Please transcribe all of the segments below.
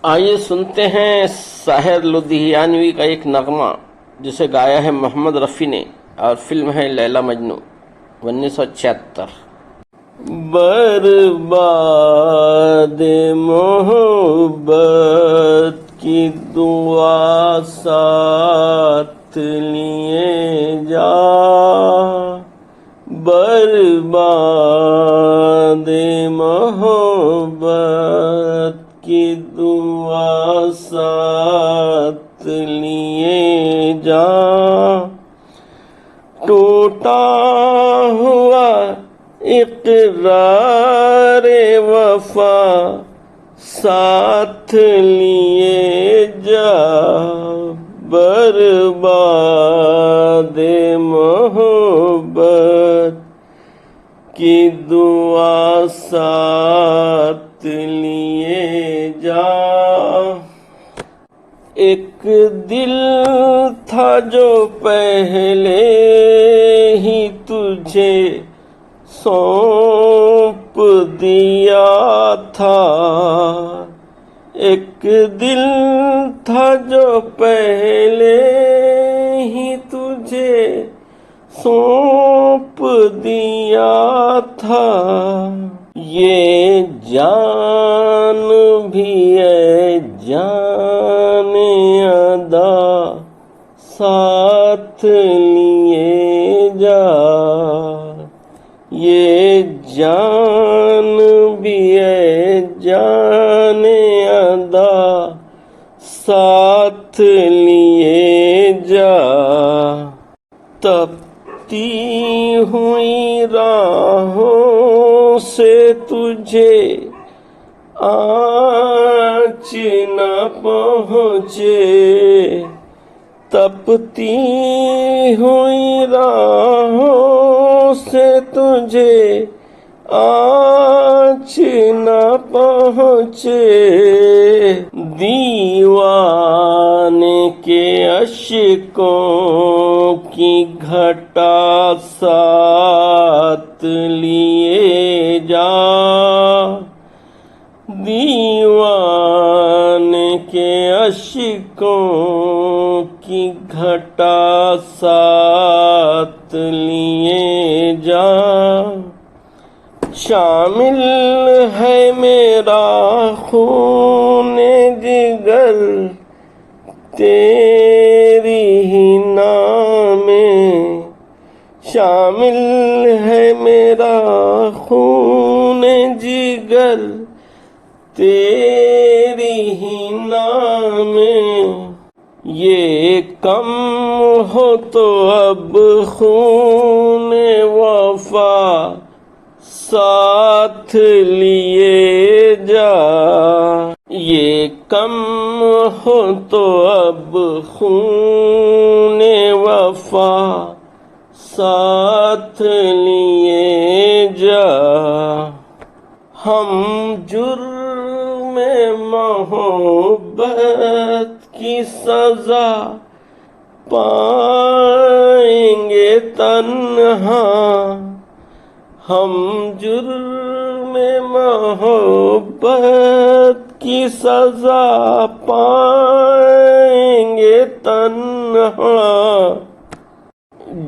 آئیے سنتے ہیں ساحر لدھیانوی کا ایک نغمہ جسے گایا ہے محمد رفیع نے اور فلم ہے لیلا مجنوں 1976۔ برباد محبت کی دعا ساتھ لیے جا، برباد محبت کی دعا ساتھ لیے جا، ٹوٹا ہوا اقرار وفا ساتھ لیے جا، برباد محبت کی دعا ساتھ لیے جا۔ ایک دل تھا جو پہلے ہی تجھے سونپ دیا تھا، ایک دل تھا جو پہلے ہی تجھے سونپ دیا تھا، یہ جان بھی ہے جان ادا ساتھ لیے جا، یہ جان بھی ہے جان ادا ساتھ لیے جا، تپتی ہوئی راہوں سے تجھے آنچ نہ پہنچے، تپتی ہوئی راہوں سے تجھے آنچ نہ پہنچے، دیوانے کے اشکوں کی گھٹا ساتھ لیے جا، دیوانے کے اشکوں کی گھٹا ساتھ لیے جا، شامل ہے میرا خون جگر تیری ہی نام میں، شامل ہے میرا خون جگر تیری ہی نام میں، یہ کم ہو تو اب خون وفا ساتھ لیے جا، یہ کم ہو تو اب خون وفا ساتھ لیے جا، ہم جرم محبت کی سزا پائیں گے تنہا، ہم جرم محبت کی سزا پائیں گے تنہا،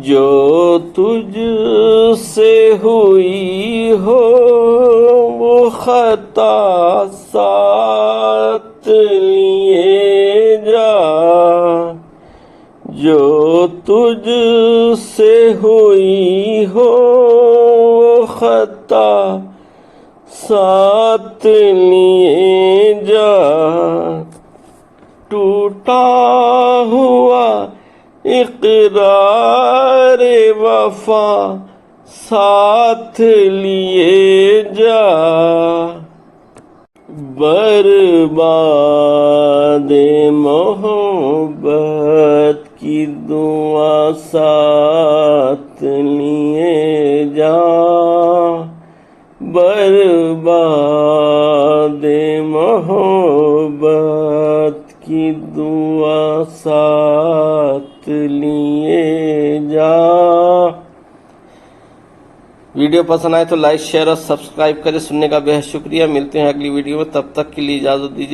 جو تجھ سے ہوئی ہو وہ خطا ساتھ لیے جا، جو تجھ سے ہوئی ہو وہ خطا ساتھ لیے جا، ٹوٹا ہوا اقرار وفا ساتھ لیے جا، برباد محبت کی دعا ساتھ لیے جا، برباد محبت کی دعا ساتھ لیے جا۔ ویڈیو پسند آئے تو لائک شیئر اور سبسکرائب کریں۔ سننے کا بہت شکریہ، ملتے ہیں اگلی ویڈیو میں، تب تک کے لیے اجازت دیجیے۔